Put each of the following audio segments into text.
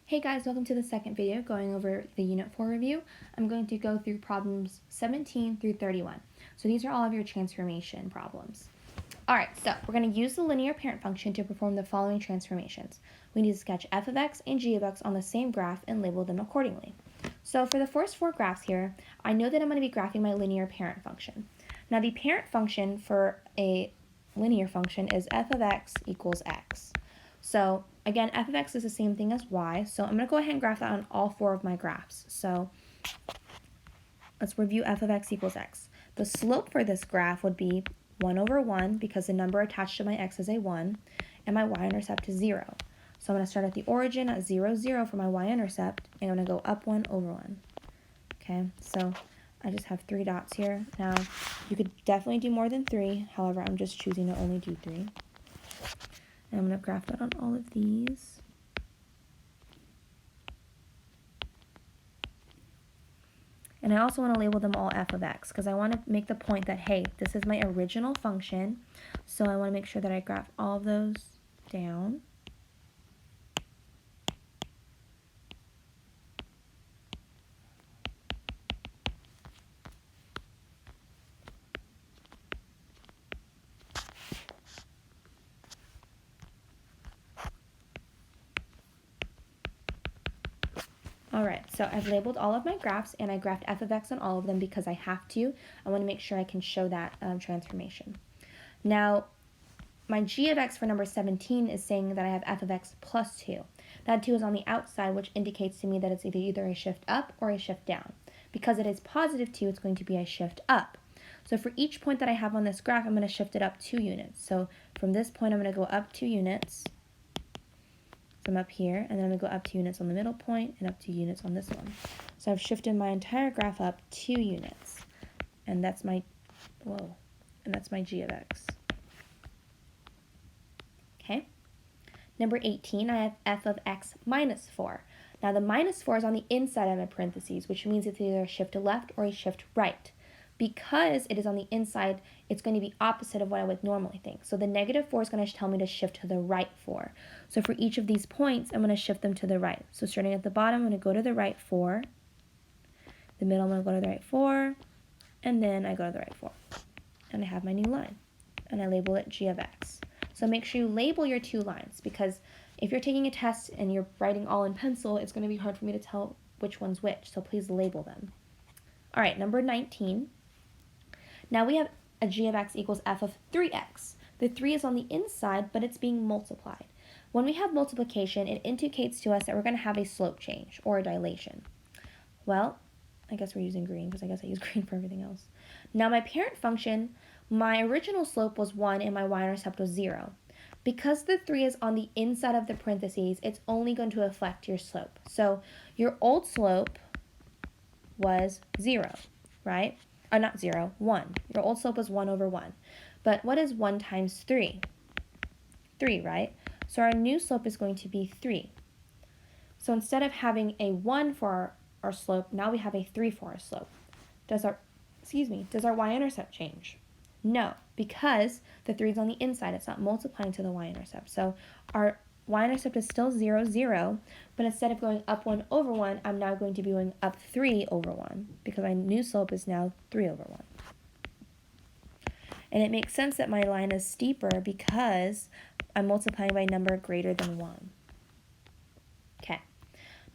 Hey guys, welcome to the second video going over the Unit 4 review. I'm going to go through problems 17 through 31. So these are all of your transformation problems. Alright, so we're going to use the linear parent function to perform the following transformations. We need to sketch f of x and g of x on the same graph and label them accordingly. So for the first four graphs here, I know that I'm going to be graphing my linear parent function. Now the parent function for a linear function is f of x equals x. So again, f of x is the same thing as y, so I'm going to go ahead and graph that on all four of my graphs. So let's review f of x equals x. The slope for this graph would be 1 over 1 because the number attached to my x is a 1, and my y-intercept is 0. So I'm going to start at the origin at 0, 0 for my y-intercept, and I'm going to go up 1 over 1. Okay, so I just have 3 dots here. Now, you could definitely do more than 3, however, I'm just choosing to only do 3. And I'm going to graph that on all of these. And I also want to label them all f of x because I want to make the point that, hey, this is my original function. So I want to make sure that I graph all of those down. Alright, so I've labeled all of my graphs and I graphed f of x on all of them because I have to. I want to make sure I can show that transformation. Now, my g of x for number 17 is saying that I have f of x plus 2. That 2 is on the outside, which indicates to me that it's either a shift up or a shift down. Because it is positive 2, it's going to be a shift up. So for each point that I have on this graph, I'm going to shift it up 2 units. So from this point, I'm going to go up 2 units. From up here, and then I'm going to go up 2 units on the middle point and up 2 units on this one. So I've shifted my entire graph up 2 units. And that's my, g of x. Okay. Number 18, I have f of x minus 4. Now the minus 4 is on the inside of my parentheses, which means it's either a shift left or a shift right. Because it is on the inside, it's going to be opposite of what I would normally think. So the negative 4 is going to tell me to shift to the right 4. So for each of these points, I'm going to shift them to the right. So starting at the bottom, I'm going to go to the right 4. The middle, I'm going to go to the right 4. And then I go to the right 4. And I have my new line. And I label it g of x. So make sure you label your 2 lines, because if you're taking a test and you're writing all in pencil, it's going to be hard for me to tell which one's which. So please label them. All right, number 19. Now we have a g of x equals f of 3x. The 3 is on the inside, but it's being multiplied. When we have multiplication, it indicates to us that we're going to have a slope change or a dilation. Well, I guess we're using green because I guess I use green for everything else. Now my parent function, my original slope was 1 and my y-intercept was 0. Because the 3 is on the inside of the parentheses, it's only going to affect your slope. So your old slope was 0, right? Or not 0, 1. Your old slope was 1 over 1. But what is 1 times 3? 3, right? So our new slope is going to be 3. So instead of having a 1 for our slope, now we have a 3 for our slope. Does our y-intercept change? No, because the 3 is on the inside. It's not multiplying to the y-intercept. So our y-intercept is still 0, 0, but instead of going up 1 over 1, I'm now going to be going up 3 over 1, because my new slope is now 3 over 1. And it makes sense that my line is steeper because I'm multiplying by a number greater than 1. Okay.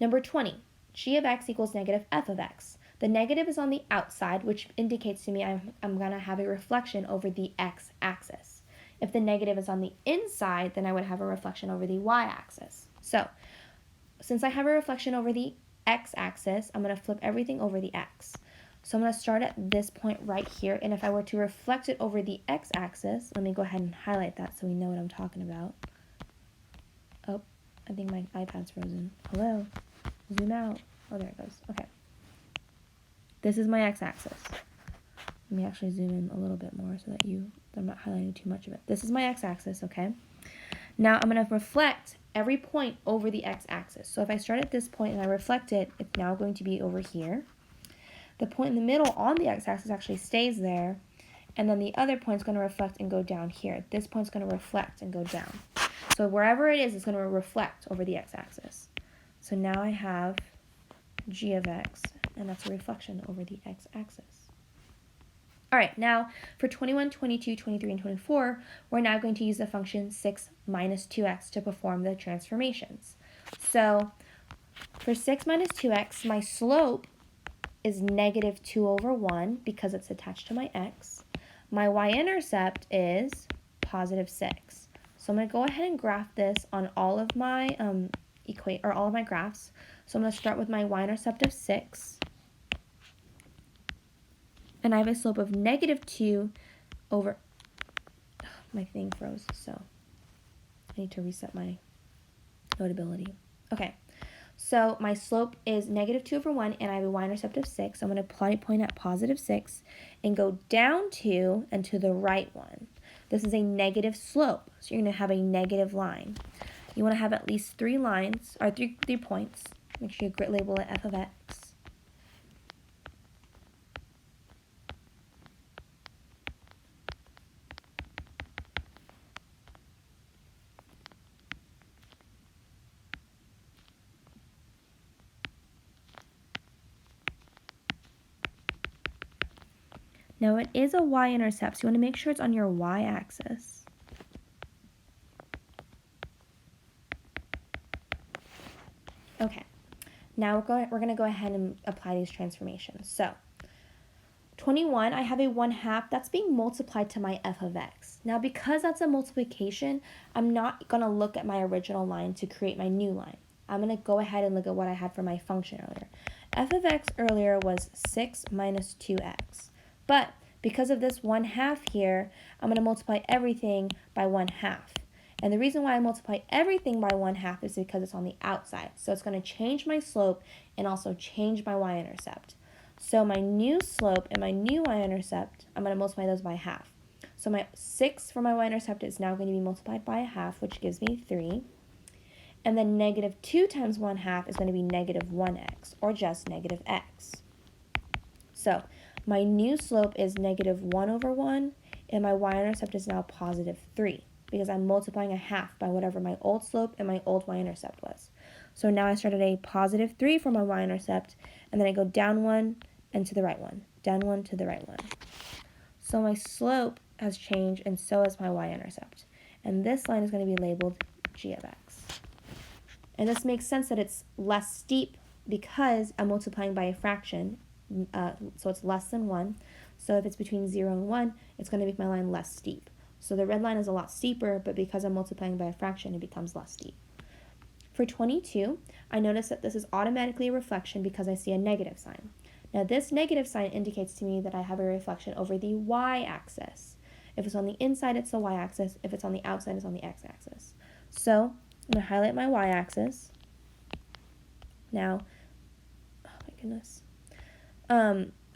Number 20, g of x equals negative f of x. The negative is on the outside, which indicates to me I'm going to have a reflection over the x-axis. If the negative is on the inside, then I would have a reflection over the y-axis. So, since I have a reflection over the x-axis, I'm going to flip everything over the x. So I'm going to start at this point right here, and if I were to reflect it over the x-axis, let me go ahead and highlight that so we know what I'm talking about. Oh, I think my iPad's frozen. Hello? Zoom out. Oh, there it goes. Okay. This is my x-axis. Let me actually zoom in a little bit more so that I'm not highlighting too much of it. This is my x-axis, okay? Now I'm going to reflect every point over the x-axis. So if I start at this point and I reflect it, it's now going to be over here. The point in the middle on the x-axis actually stays there, and then the other point is going to reflect and go down here. This point is going to reflect and go down. So wherever it is, it's going to reflect over the x-axis. So now I have g of x, and that's a reflection over the x-axis. All right, now for 21, 22, 23, and 24, we're now going to use the function 6 minus 2x to perform the transformations. So for 6 minus 2x, my slope is negative 2 over 1 because it's attached to my x. My y-intercept is positive 6. So I'm going to go ahead and graph this on all of my all of my graphs. So I'm going to start with my y-intercept of 6. And I have a slope of negative 2 over, my thing froze, so I need to reset my notability. Okay, so my slope is negative 2 over 1, and I have a y-intercept of 6. I'm going to point at positive 6 and go down 2 and to the right 1. This is a negative slope, so you're going to have a negative line. You want to have at least 3 lines, or 3 points. Make sure you label it f of x. Now it is a y-intercept, so you want to make sure it's on your y-axis. Okay, now we're going to go ahead and apply these transformations. So 21, I have a 1/2 that's being multiplied to my f of x. Now because that's a multiplication, I'm not going to look at my original line to create my new line. I'm going to go ahead and look at what I had for my function earlier. F of x earlier was 6 minus 2x. But because of this 1/2 here, I'm going to multiply everything by 1/2. And the reason why I multiply everything by 1/2 is because it's on the outside. So it's going to change my slope and also change my y-intercept. So my new slope and my new y-intercept, I'm going to multiply those by 1/2. So my 6 for my y-intercept is now going to be multiplied by 1/2, which gives me 3. And then negative 2 times 1/2 is going to be negative 1x, or just negative x. So my new slope is negative 1 over 1, and my y-intercept is now positive 3, because I'm multiplying 1/2 by whatever my old slope and my old y-intercept was. So now I start at a positive 3 for my y-intercept, and then I go down 1 and to the right 1, down 1 to the right 1. So my slope has changed, and so has my y-intercept. And this line is going to be labeled g of x. And this makes sense that it's less steep because I'm multiplying by a fraction, so it's less than 1. So if it's between 0 and 1, it's going to make my line less steep. So the red line is a lot steeper, but because I'm multiplying by a fraction, it becomes less steep. For 22, I notice that this is automatically a reflection because I see a negative sign. Now this negative sign indicates to me that I have a reflection over the y-axis. If it's on the inside, it's the y-axis. If it's on the outside, it's on the x-axis. So I'm going to highlight my y-axis. Now, oh my goodness.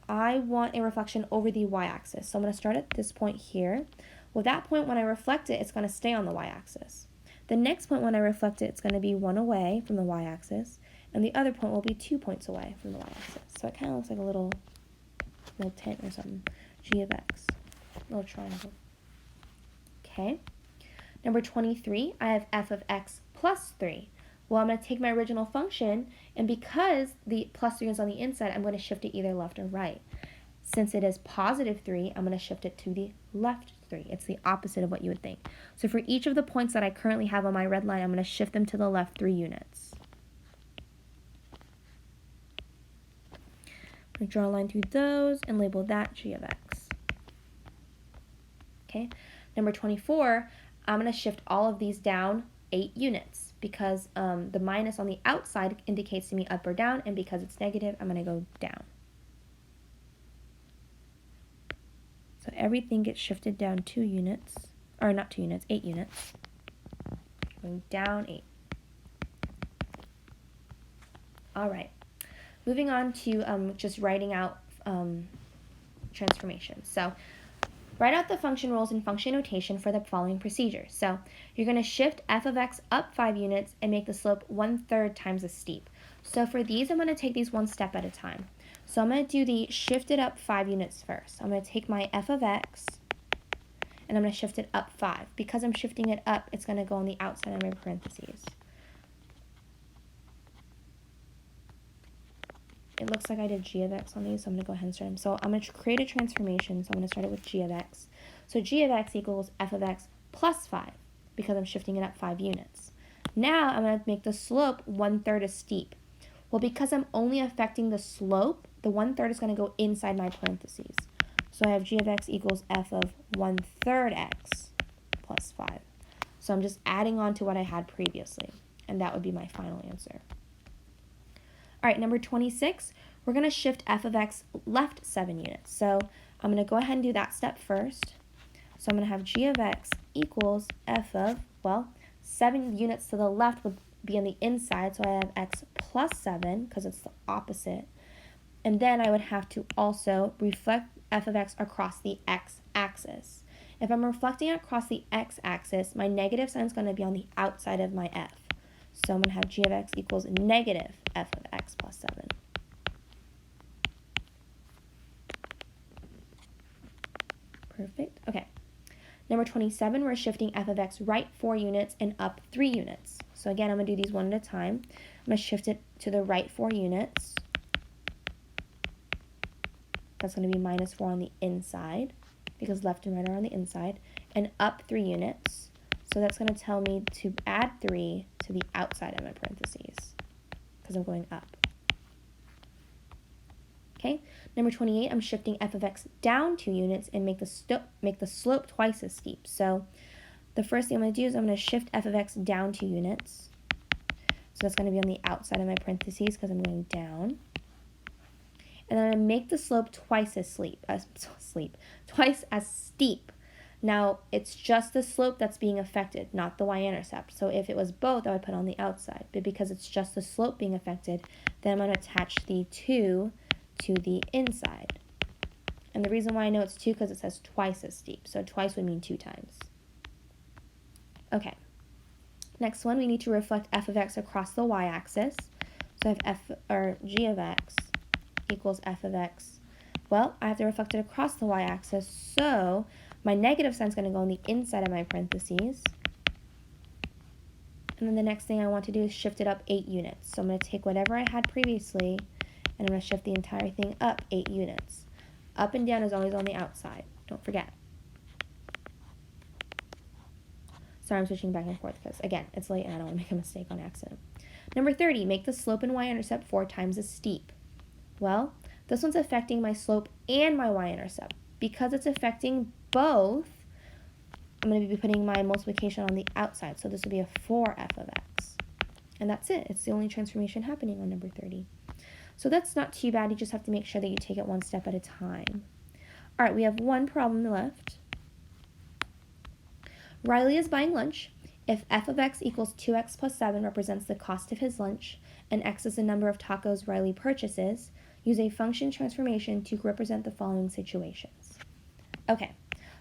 I want a reflection over the y-axis. So I'm going to start at this point here. Well, that point, when I reflect it, it's going to stay on the y-axis. The next point, when I reflect it, it's going to be 1 away from the y-axis. And the other point will be 2 points away from the y-axis. So it kind of looks like a little tent or something. G of x. Little triangle. Okay. Number 23, I have f of x plus 3. Well, I'm going to take my original function, and because the plus 3 is on the inside, I'm going to shift it either left or right. Since it is positive 3, I'm going to shift it to the left 3. It's the opposite of what you would think. So for each of the points that I currently have on my red line, I'm going to shift them to the left 3 units. I'm going to draw a line through those and label that g of x. Okay. Number 24, I'm going to shift all of these down 8 units because the minus on the outside indicates to me up or down, and because it's negative, I'm going to go down. So everything gets shifted down 2 units, or not 2 units, 8 units. Going down 8. All right. Moving on to just writing out transformations. So write out the function rules and function notation for the following procedure. So you're going to shift f of x up 5 units and make the slope 1/3 times as steep. So for these, I'm going to take these one step at a time. So I'm going to do the shift it up 5 units first. I'm going to take my f of x and I'm going to shift it up 5. Because I'm shifting it up, it's going to go on the outside of my parentheses. it looks like I did g of x on these, so I'm going to go ahead and start them. So I'm going to create a transformation, so I'm going to start it with g of x. So g of x equals f of x plus 5, because I'm shifting it up 5 units. Now I'm going to make the slope 1/3 as steep. Well, because I'm only affecting the slope, the 1/3 is going to go inside my parentheses. So I have g of x equals f of 1/3 x plus 5. So I'm just adding on to what I had previously, and that would be my final answer. All right, number 26, we're going to shift f of x left 7 units. So I'm going to go ahead and do that step first. So I'm going to have g of x equals f of, well, 7 units to the left would be on the inside, so I have x plus 7 because it's the opposite. And then I would have to also reflect f of x across the x-axis. If I'm reflecting across the x-axis, my negative sign is going to be on the outside of my f. So I'm going to have g of x equals negative f of x plus 7. Perfect. Okay. Number 27, we're shifting f of x right 4 units and up 3 units. So again, I'm going to do these one at a time. I'm going to shift it to the right 4 units. That's going to be minus 4 on the inside, because left and right are on the inside, and up 3 units. So that's going to tell me to add 3 to the outside of my parentheses, because I'm going up. Okay, number 28, I'm shifting f of x down 2 units and make the slope twice as steep. So the first thing I'm going to do is I'm going to shift f of x down 2 units. So that's going to be on the outside of my parentheses because I'm going down. And then I'm going to make the slope twice as twice as steep. Now, it's just the slope that's being affected, not the y-intercept. So if it was both, I would put on the outside. But because it's just the slope being affected, then I'm going to attach the 2 to the inside. And the reason why I know it's 2 because it says twice as steep. So twice would mean 2 times. Okay. Next one, we need to reflect f of x across the y-axis. So I have g of x equals f of x. Well, I have to reflect it across the y-axis, so my negative sign is going to go on the inside of my parentheses. And then the next thing I want to do is shift it up 8 units. So I'm going to take whatever I had previously, and I'm going to shift the entire thing up 8 units. Up and down is always on the outside. Don't forget. Sorry, I'm switching back and forth because, again, it's late and I don't want to make a mistake on accident. Number 30, make the slope and y-intercept 4 times as steep. Well, this one's affecting my slope and my y-intercept. Because it's affecting both, I'm going to be putting my multiplication on the outside. So this would be a 4f of x. And that's it. It's the only transformation happening on number 30. So that's not too bad. You just have to make sure that you take it one step at a time. All right, we have one problem left. Riley is buying lunch. If f of x equals 2x plus 7 represents the cost of his lunch, and x is the number of tacos Riley purchases, use a function transformation to represent the following situations. Okay,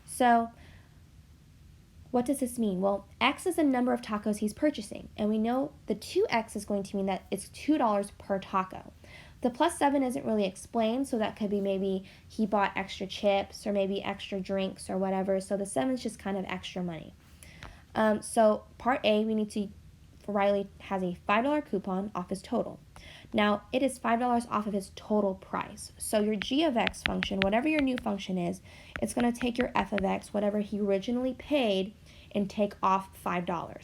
so what does this mean? Well, x is the number of tacos he's purchasing, and we know the 2x is going to mean that it's $2 per taco. The plus 7 isn't really explained, so that could be maybe he bought extra chips or maybe extra drinks or whatever, so the 7 is just kind of extra money. So part A, Riley has a $5 coupon off his total. Now, it is $5 off of his total price. So your g of x function, whatever your new function is, it's going to take your f of x, whatever he originally paid, and take off $5.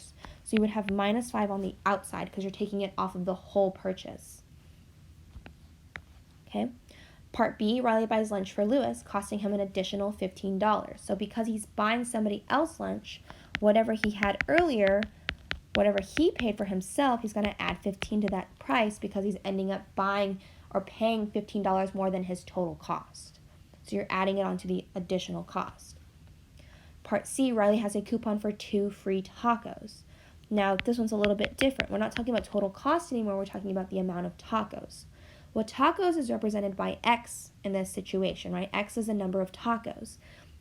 So you would have minus 5 on the outside because you're taking it off of the whole purchase. Okay. Part B, Riley buys lunch for Lewis, costing him an additional $15. So because he's buying somebody else lunch, whatever he had earlier, whatever he paid for himself, he's going to add 15 to that price because he's ending up buying or paying $15 more than his total cost. So you're adding it onto the additional cost. Part C, Riley has a coupon for 2 free tacos. Now, this one's a little bit different. We're not talking about total cost anymore. We're talking about the amount of tacos. Well, tacos is represented by X in this situation, right? X is the number of tacos.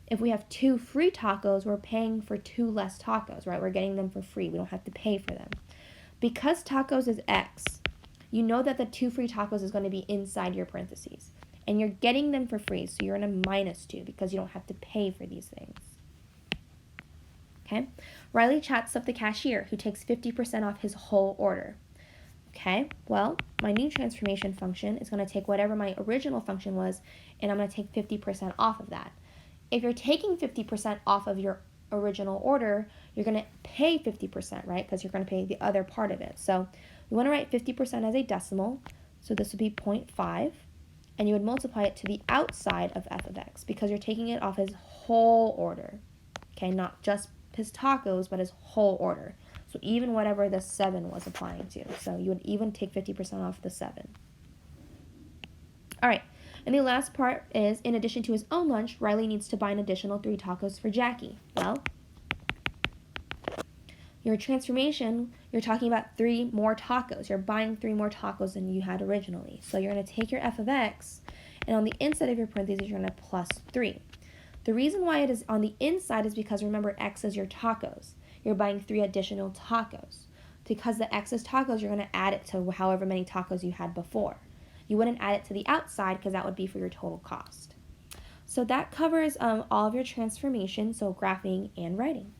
If we have 2 free tacos, we're paying for 2 less tacos, right? We're getting them for free. We don't have to pay for them. Because tacos is X, you know that the 2 free tacos is going to be inside your parentheses. And you're getting them for free, so you're in a minus 2 because you don't have to pay for these things. Okay? Riley chats up the cashier, who takes 50% off his whole order. Okay, well, my new transformation function is going to take whatever my original function was, and I'm going to take 50% off of that. If you're taking 50% off of your original order, you're going to pay 50%, right? Because you're going to pay the other part of it. So we want to write 50% as a decimal. So this would be 0.5. And you would multiply it to the outside of f of x because you're taking it off his whole order. Okay, not just his tacos, but his whole order. So even whatever the 7 was applying to. So you would even take 50% off the 7. All right, and the last part is, in addition to his own lunch, Riley needs to buy an additional 3 tacos for Jackie. Well, your transformation, you're talking about 3 more tacos. You're buying 3 more tacos than you had originally. So you're going to take your f of x, and on the inside of your parentheses, you're going to plus 3. The reason why it is on the inside is because, remember, x is your tacos. You're buying 3 additional tacos. Because the x is tacos, you're going to add it to however many tacos you had before. You wouldn't add it to the outside because that would be for your total cost. So that covers all of your transformation, so graphing and writing.